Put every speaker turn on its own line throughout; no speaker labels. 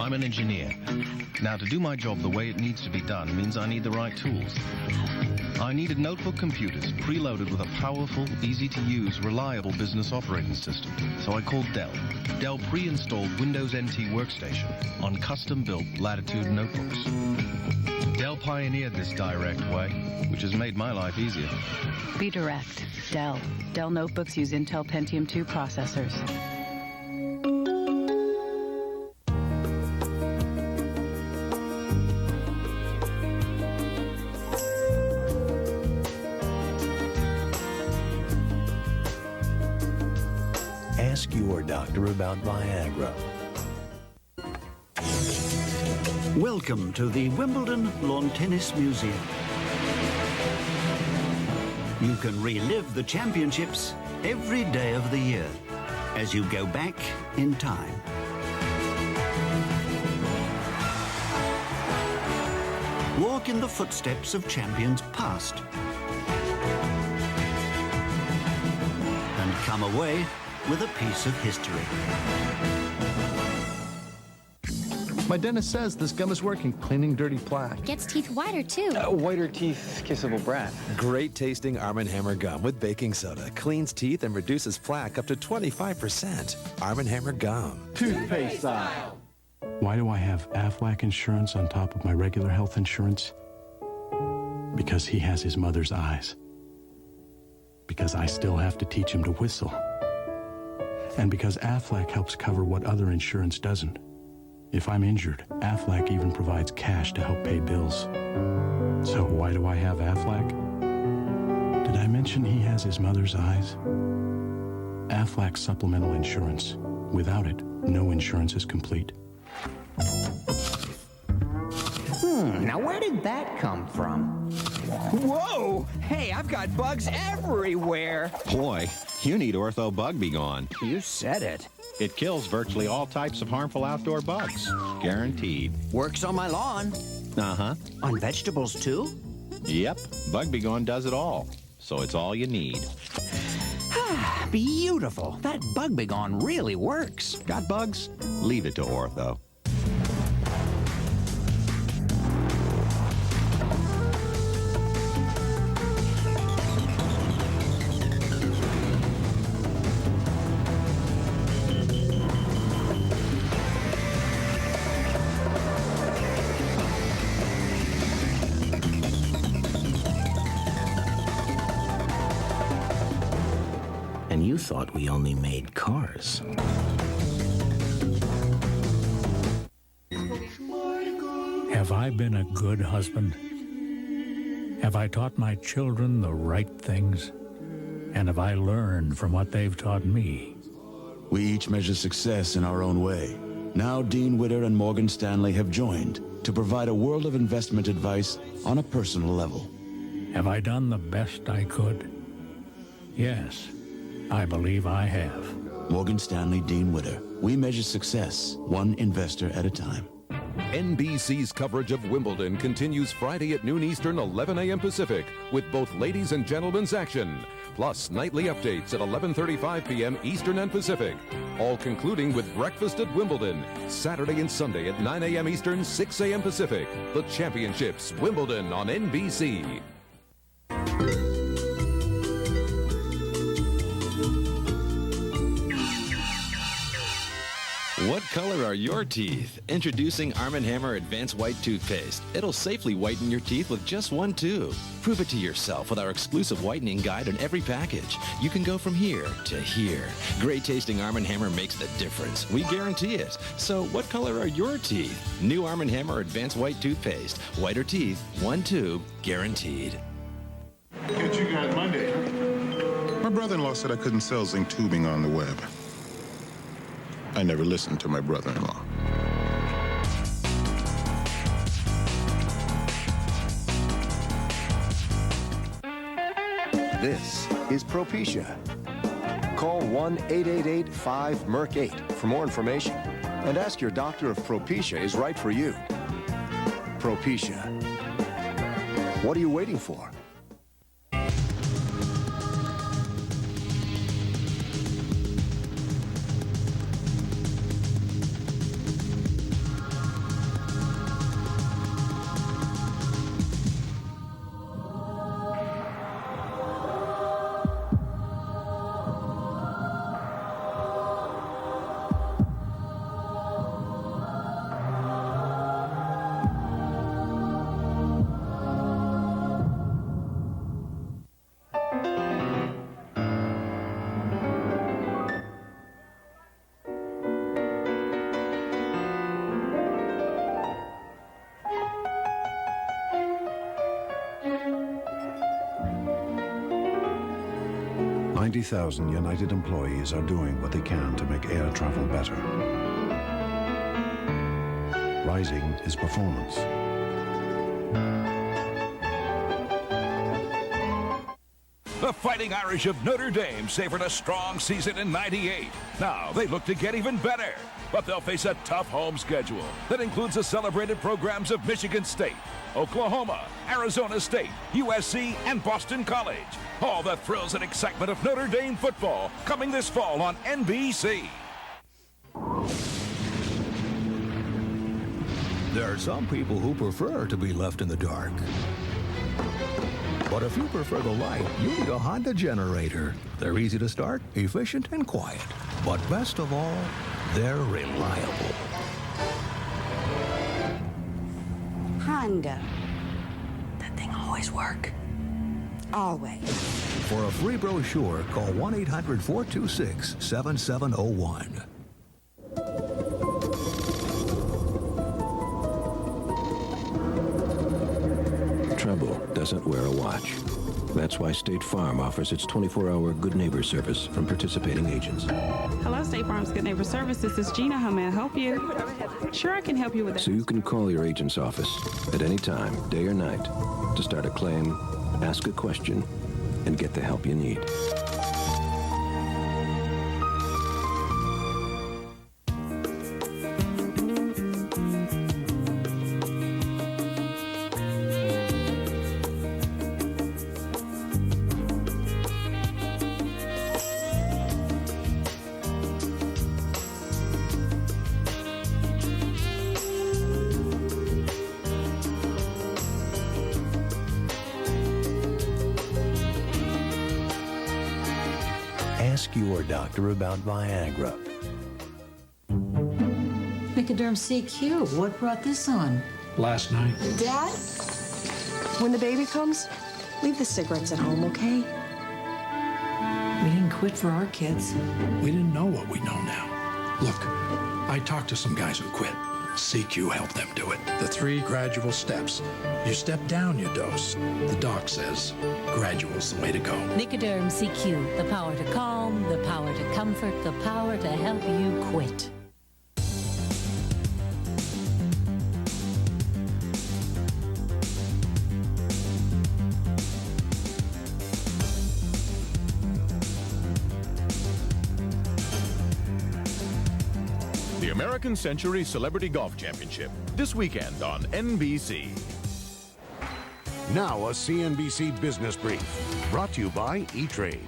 I'm an engineer. Now, to do my job the way it needs to be done means I need the right tools. I needed notebook computers preloaded with a powerful, easy-to-use, reliable business operating system. So I called Dell. Dell pre-installed Windows NT Workstation on custom-built Latitude notebooks. Dell pioneered this direct way, which has made my life easier.
Be direct. Dell. Dell notebooks use Intel Pentium 2 processors.
Ask your doctor about Viagra.
Welcome to the Wimbledon Lawn Tennis Museum. You can relive the championships every day of the year as you go back in time. Walk in the footsteps of champions past and come away with a piece of history.
My dentist says this gum is working, cleaning dirty plaque.
Gets teeth whiter, too.
Whiter teeth, kissable breath.
Great tasting Arm & Hammer gum with baking soda cleans teeth and reduces plaque up to 25%. Arm & Hammer gum.
Toothpaste style.
Why do I have Aflac insurance on top of my regular health insurance? Because he has his mother's eyes. Because I still have to teach him to whistle. And because Aflac helps cover what other insurance doesn't. If I'm injured, Aflac even provides cash to help pay bills. So why do I have Aflac? Did I mention he has his mother's eyes? Aflac supplemental insurance. Without it, no insurance is complete.
Now where did that come from? Whoa! Hey, I've got bugs everywhere!
Boy, you need Ortho Bug Be Gone.
You said it.
It kills virtually all types of harmful outdoor bugs. Guaranteed.
Works on my lawn.
Uh-huh.
On vegetables, too?
Yep. Bug Be Gone does it all. So it's all you need.
Beautiful. That Bug Be Gone really works.
Got bugs? Leave it to Ortho.
And you thought we only made cars.
Have I been a good husband? Have I taught my children the right things? And have I learned from what they've taught me?
We each measure success in our own way. Now Dean Witter and Morgan Stanley have joined to provide a world of investment advice on a personal level.
Have I done the best I could? Yes, I believe I have.
Morgan Stanley, Dean Witter. We measure success one investor at a time.
NBC's coverage of Wimbledon continues Friday at noon Eastern, 11 a.m. Pacific, with both ladies and gentlemen's action, plus nightly updates at 11:35 p.m. Eastern and Pacific, all concluding with Breakfast at Wimbledon, Saturday and Sunday at 9 a.m. Eastern, 6 a.m. Pacific. The Championships, Wimbledon on NBC.
What color are your teeth? Introducing Arm & Hammer Advanced White Toothpaste. It'll safely whiten your teeth with just one tube. Prove it to yourself with our exclusive whitening guide on every package. You can go from here to here. Great tasting Arm & Hammer makes the difference. We guarantee it. So what color are your teeth? New Arm & Hammer Advanced White Toothpaste. Whiter teeth, one tube, guaranteed.
Catch you guys Monday. My brother-in-law said I couldn't sell zinc tubing on the web. I never listened to my brother-in-law.
This is Propecia. Call 1-888-5-MERC-8 for more information and ask your doctor if Propecia is right for you. Propecia. What are you waiting for?
90,000 United employees are doing what they can to make air travel better. Rising is performance.
The Fighting Irish of Notre Dame savored a strong season in '98. Now they look to get even better, but they'll face a tough home schedule that includes the celebrated programs of Michigan State, Oklahoma, Arizona State, USC, and Boston College. All the thrills and excitement of Notre Dame football coming this fall on NBC.
There are some people who prefer to be left in the dark. But if you prefer the light, you need a Honda generator. They're easy to start, efficient, and quiet. But best of all, they're reliable.
Honda. That thing always work. Always.
For a free brochure, call 1-800-426-7701.
Trouble doesn't wear a watch. That's why State Farm offers its 24-hour Good Neighbor service from participating agents.
Hello, State Farm's Good Neighbor Service. This is Gina. How may I help you? Sure, I can help you with that.
So you can call your agent's office at any time, day or night, to start a claim, ask a question, and get the help you need.
Ask your doctor about Viagra.
Nicoderm CQ, what brought this on?
Last night.
Dad, when the baby comes, leave the cigarettes at home, okay?
We didn't quit for our kids.
We didn't know what we know now. Look, I talked to some guys who quit. CQ helped them do it. The 3 gradual steps. You step down your dose. The doc says gradual's the way to go.
Nicoderm CQ, the power to calm, the power to comfort, the power to help you quit.
The American Century Celebrity Golf Championship, this weekend on NBC.
Now a CNBC Business Brief, brought to you by E-Trade.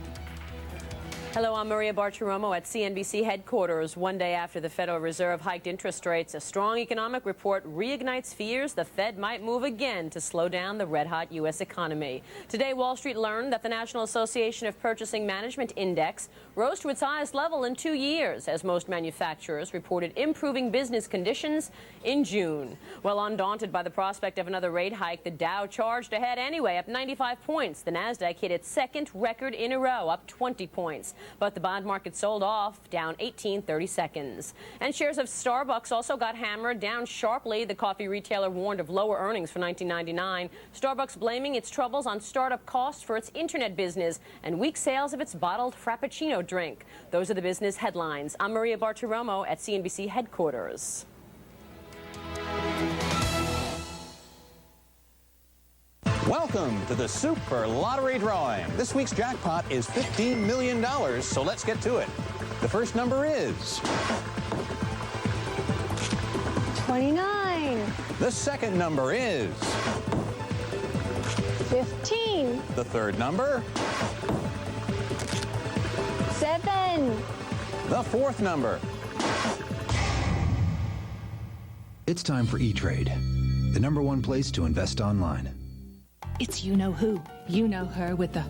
Hello, I'm Maria Bartiromo at CNBC headquarters. One day after the Federal Reserve hiked interest rates, a strong economic report reignites fears the Fed might move again to slow down the red-hot U.S. economy. Today, Wall Street learned that the National Association of Purchasing Management Index rose to its highest level in 2 years, as most manufacturers reported improving business conditions in June. Well, undaunted by the prospect of another rate hike, the Dow charged ahead anyway, up 95 points. The Nasdaq hit its second record in a row, up 20 points. But the bond market sold off, down 18/32. And shares of Starbucks also got hammered, down sharply. The coffee retailer warned of lower earnings for 1999. Starbucks blaming its troubles on startup costs for its internet business and weak sales of its bottled Frappuccino drink. Those are the business headlines. I'm Maria Bartiromo at CNBC headquarters.
Welcome to the Super Lottery Drawing. This week's jackpot is $15 million, so let's get to it. The first number is
29.
The second number is
15.
the third number,
7.
the fourth number.
It's time for E-Trade, the #1 place to invest online.
It's you-know-who. You know her with the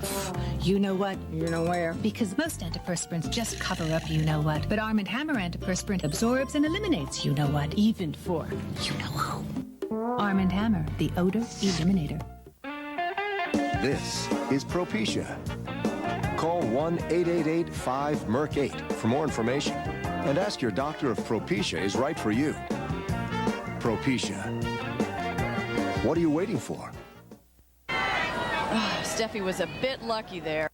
you-know-what.
You-know-where.
Because most antiperspirants just cover up you-know-what. But Arm & Hammer antiperspirant absorbs and eliminates you-know-what, even for you-know-who. Arm & Hammer, the odor eliminator.
This is Propecia. Call 1-888-5-MERC-8 for more information. And ask your doctor if Propecia is right for you. Propecia. What are you waiting for?
Oh, Steffi was a bit lucky there.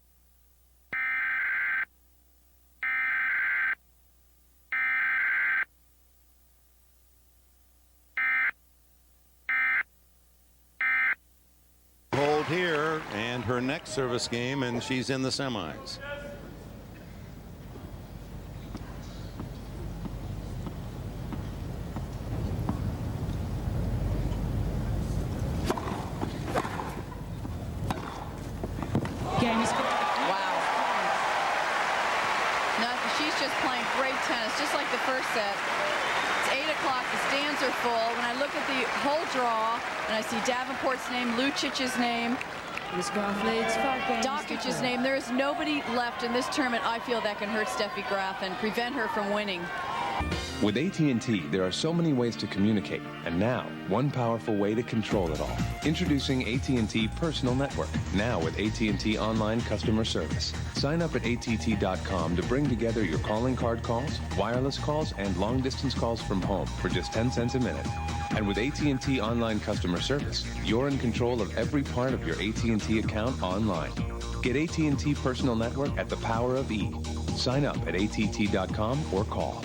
her and her next service game, and she's in the semis.
Game is wow. No, she's just playing great tennis, just like the first set. It's 8 o'clock. The stands are full. When I look at the whole draw, and I see Davenport's name, Lucic's name, Dokic's name, there is nobody left in this tournament, I feel, that can hurt Steffi Graf and prevent her from winning.
With AT&T, there are so many ways to communicate, and now, one powerful way to control it all. Introducing AT&T Personal Network, now with AT&T Online Customer Service. Sign up at att.com to bring together your calling card calls, wireless calls, and long-distance calls from home for just 10 cents a minute. And with AT&T Online Customer Service, you're in control of every part of your AT&T account online. Get AT&T Personal Network at the power of E. Sign up at att.com or call.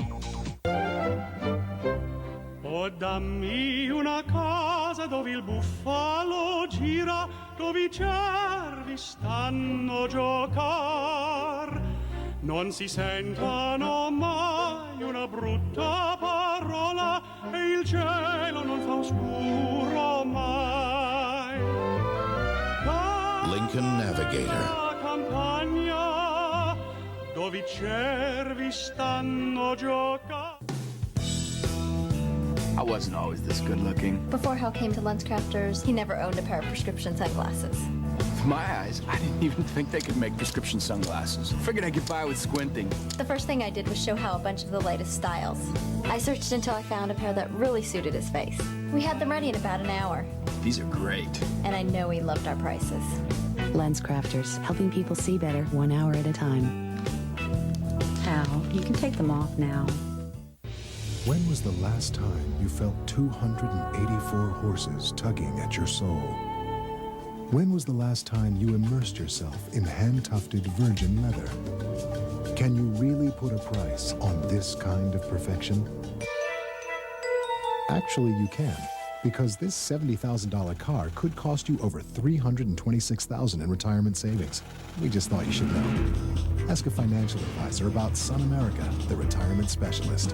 Oh, dammi una casa dove il buffalo gira, dove I cervi stanno a giocar. Non si sentano mai una brutta parola e il cielo non fa oscuro mai.
Lincoln Navigator.
Campagna dove I cervi stanno a giocar.
I wasn't always this good looking.
Before Hal came to LensCrafters, he never owned a pair of prescription sunglasses.
With my eyes, I didn't even think they could make prescription sunglasses. Figured I could buy with squinting.
The first thing I did was show Hal a bunch of the latest styles. I searched until I found a pair that really suited his face. We had them ready in about an hour.
These are great.
And I know he loved our prices.
LensCrafters, helping people see better 1 hour at a time. Hal, you can take them off now.
When was the last time you felt 284 horses tugging at your soul? When was the last time you immersed yourself in hand-tufted virgin leather? Can you really put a price on this kind of perfection? Actually, you can, because this $70,000 car could cost you over $326,000 in retirement savings. We just thought you should know. Ask a financial advisor about Sun America, the retirement specialist.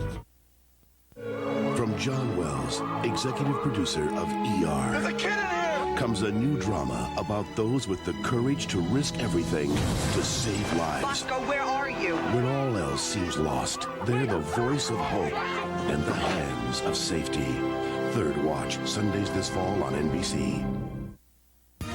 From John Wells, executive producer of ER,
There's a kid in here!
comes a new drama about those with the courage to risk everything to save lives.
Bosco, where are you?
When all else seems lost, they're the voice of hope and the hands of safety. Third Watch, Sundays this fall on NBC.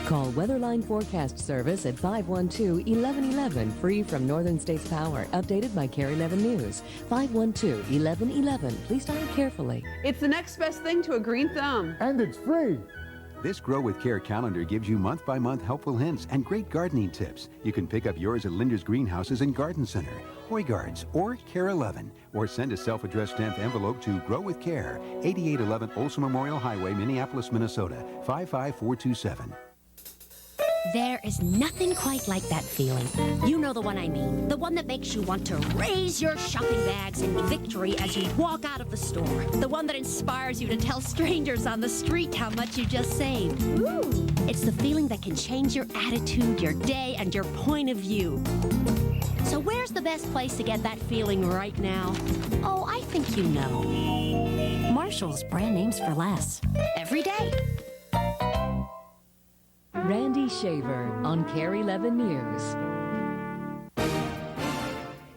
Call Weatherline Forecast Service at 512-1111, free from Northern States Power, updated by KARE 11 News. 512-1111. Please dial carefully.
It's the next best thing to a green thumb.
And it's free.
This Grow with Care calendar gives you month-by-month helpful hints and great gardening tips. You can pick up yours at Linda's Greenhouses and Garden Center, Hoygards, or KARE 11, or send a self-addressed stamped envelope to Grow with Care, 8811 Olson Memorial Highway, Minneapolis, Minnesota, 55427.
There is nothing quite like that feeling. You know the one I mean. The one that makes you want to raise your shopping bags in victory as you walk out of the store. The one that inspires you to tell strangers on the street how much you just saved. Ooh. It's the feeling that can change your attitude, your day, and your point of view. So where's the best place to get that feeling right now? Oh, I think you know. Marshall's, brand names for less. Every day.
Randy Shaver on KARE 11 News.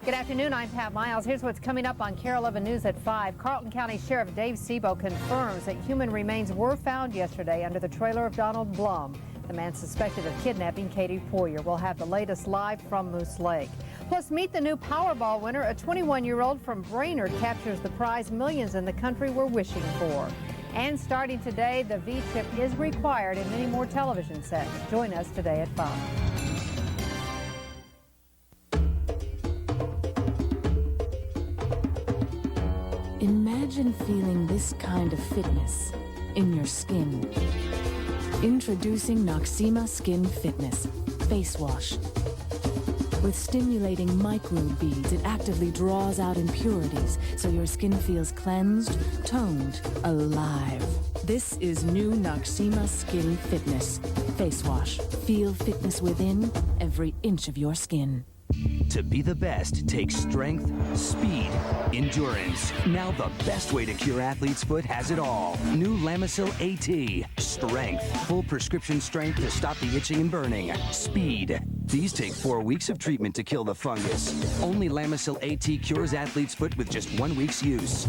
Good afternoon, I'm Pat Miles. Here's what's coming up on KARE 11 News at 5. Carlton County Sheriff Dave Sebo confirms that human remains were found yesterday under the trailer of Donald Blum, the man suspected of kidnapping Katie Poyer. We'll have the latest live from Moose Lake. Plus, meet the new Powerball winner. A 21-year-old from Brainerd captures the prize millions in the country were wishing for. And starting today, the V-chip is required in many more television sets. Join us today at 5.
Imagine feeling this kind of fitness in your skin. Introducing Noxema Skin Fitness Face Wash. With stimulating microbe beads, it actively draws out impurities so your skin feels cleansed, toned, alive. This is new Noxema Skin Fitness. Face wash. Feel fitness within every inch of your skin.
To be the best takes strength, speed, endurance. Now the best way to cure athlete's foot has it all. New Lamisil AT. Strength. Full prescription strength to stop the itching and burning. Speed. These take 4 weeks of treatment to kill the fungus. Only Lamisil AT cures athlete's foot with just 1 week's use.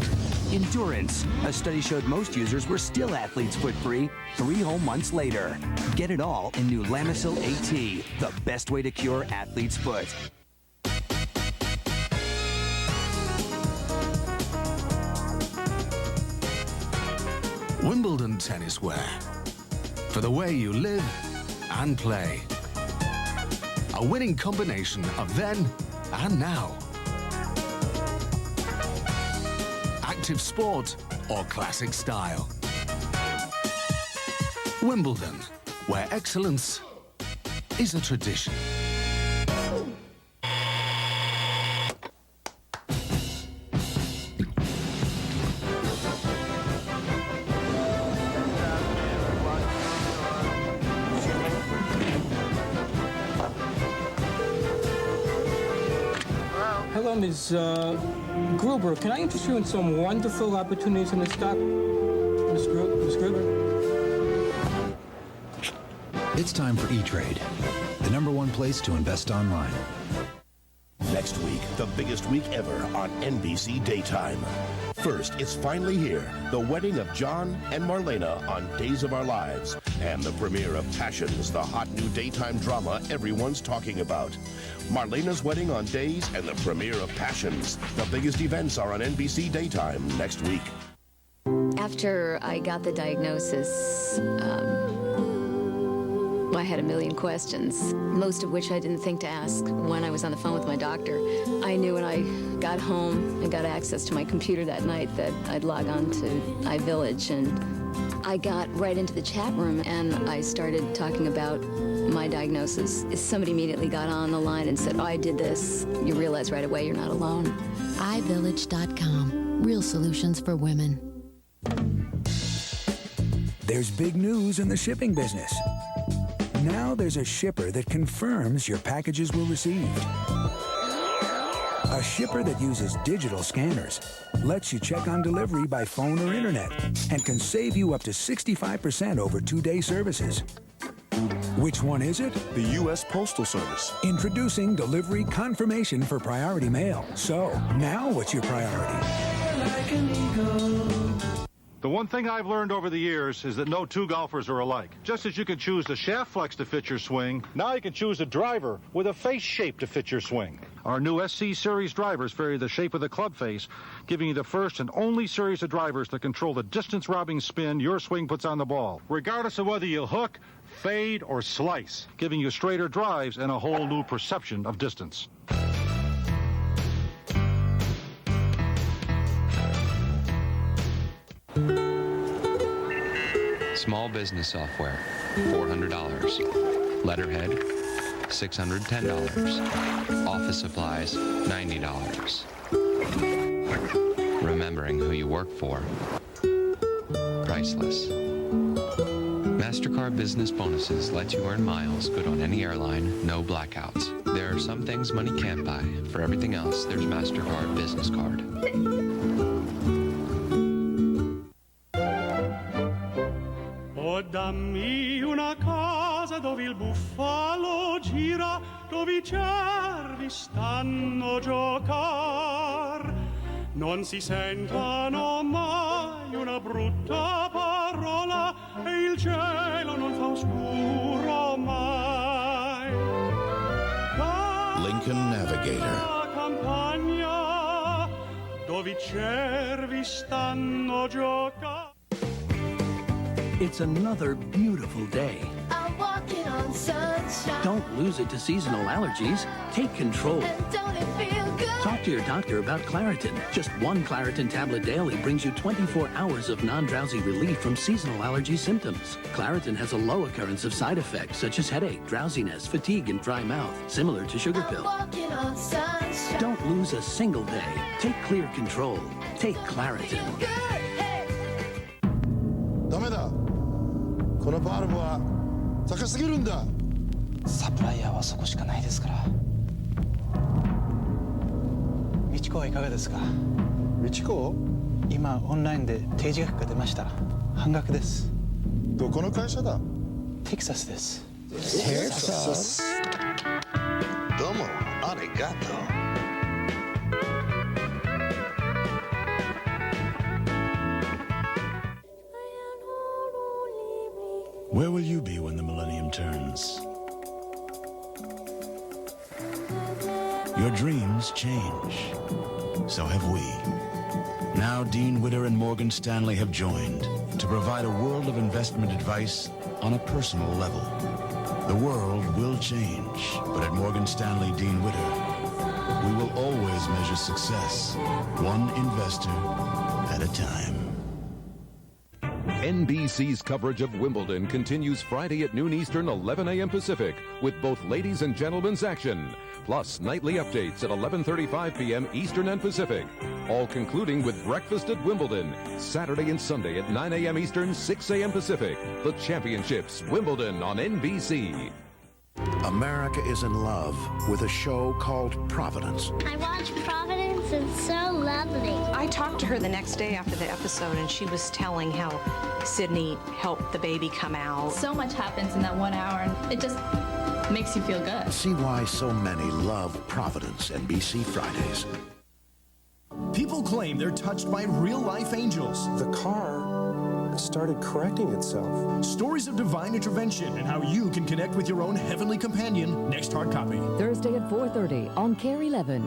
Endurance. A study showed most users were still athlete's foot free 3 whole months later. Get it all in new Lamisil AT. The best way to cure athlete's foot.
Wimbledon tennis wear. For the way you live and play. A winning combination of then and now. Active sport or classic style. Wimbledon, where excellence is a tradition.
Hello, Ms. Gruber. Can I interest you in some wonderful opportunities in the stock? Ms. Gruber?
It's time for E-Trade, the #1 place to invest online.
Next week, the biggest week ever on NBC Daytime. First, it's finally here. The wedding of John and Marlena on Days of Our Lives. And the premiere of Passions, the hot new daytime drama everyone's talking about. Marlena's wedding on Days and the premiere of Passions. The biggest events are on NBC Daytime next week.
After I got the diagnosis, I had a million questions, most of which I didn't think to ask when I was on the phone with my doctor. I knew when I got home and got access to my computer that night that I'd log on to iVillage, and I got right into the chat room and I started talking about my diagnosis. Somebody immediately got on the line and said, "Oh, I did this." You realize right away you're not alone.
iVillage.com. Real solutions for women.
There's big news in the shipping business. Now there's a shipper that confirms your packages were received. A shipper that uses digital scanners, lets you check on delivery by phone or internet, and can save you up to 65% over 2-day services. Which one is it?
The U.S. Postal Service.
Introducing delivery confirmation for priority mail. So, now what's your priority?
Like an eagle. The one thing I've learned over the years is that no two golfers are alike. Just as you can choose the shaft flex to fit your swing, now you can choose a driver with a face shape to fit your swing. Our new SC Series drivers vary the shape of the club face, giving you the first and only series of drivers that control the distance-robbing spin your swing puts on the ball, regardless of whether you hook, fade, or slice, giving you straighter drives and a whole new perception of distance.
Small business software, $400. Letterhead, $610. Office supplies, $90. Remembering who you work for, priceless. MasterCard Business Bonuses lets you earn miles good on any airline, no blackouts. There are some things money can't buy. For everything else, there's MasterCard Business Card.
Oh, dammi una casa dove il buffalo gira, dove I cervi stanno a giocar. Non si sentano mai una brutta parola e il cielo non fa oscuro mai.
Lincoln Navigator.
La campagna dove I cervi stanno a giocar.
It's another beautiful day.
I'm walking
on sunshine.
Don't lose it to seasonal allergies. Take control.
And don't it feel good?
Talk to your doctor about Claritin. Just one Claritin tablet daily brings you 24 hours of non-drowsy relief from seasonal allergy symptoms. Claritin has a low occurrence of side effects such as headache, drowsiness, fatigue, and dry mouth, similar to sugar pill.
Walking on sunshine.
Don't lose a single day. Take clear control. Take Claritin.
ダメだ。このバルブは高すぎるんだ。
サプライヤーはそこしかないですから。美智子はいかがですか。
美智子？
今オンラインで提示額が出ました。半額です。
どこの会社だ？
テキサスです。
テキサス？
どうも、ありがとう。
Where will you be when the millennium turns? Your dreams change. So have we. Now Dean Witter and Morgan Stanley have joined to provide a world of investment advice on a personal level. The world will change, but at Morgan Stanley Dean Witter, we will always measure success, one investor at a time.
NBC's coverage of Wimbledon continues Friday at noon Eastern, 11 a.m. Pacific, with both ladies and gentlemen's action, plus nightly updates at 11:35 p.m. Eastern and Pacific, all concluding with Breakfast at Wimbledon, Saturday and Sunday at 9 a.m. Eastern, 6 a.m. Pacific. The championships, Wimbledon on NBC.
America is in love with a show called Providence.
I watch Providence. It's so lovely.
I talked to her the next day after the episode, and she was telling how Sydney helped the baby come out.
So much happens in that 1 hour, and it just makes you feel good.
See why so many love Providence, NBC Fridays.
People claim they're touched by real-life angels.
The car started correcting itself.
Stories of divine intervention and how you can connect with your own heavenly companion. Next hard copy.
Thursday at 4:30 on KARE 11.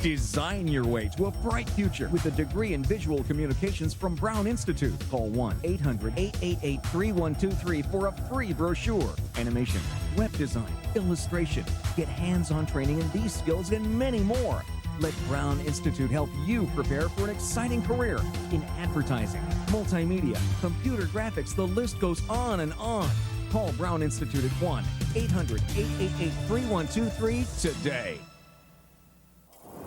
Design your way to a bright future with a degree in visual communications from Brown Institute. Call 1-800-888-3123 for a free brochure. Animation, web design, illustration. Get hands-on training in these skills and many more. Let Brown Institute help you prepare for an exciting career in advertising, multimedia, computer graphics. The list goes on and on. Call Brown Institute at 1-800-888-3123 today.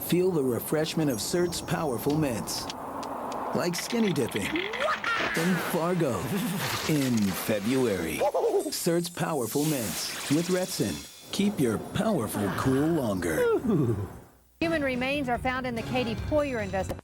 Feel the refreshment of Cert's powerful mints. Like skinny dipping in Fargo in February. Cert's powerful mints with Retsin. Keep your powerful cool longer.
Human remains are found in the Katie Poyer investigation.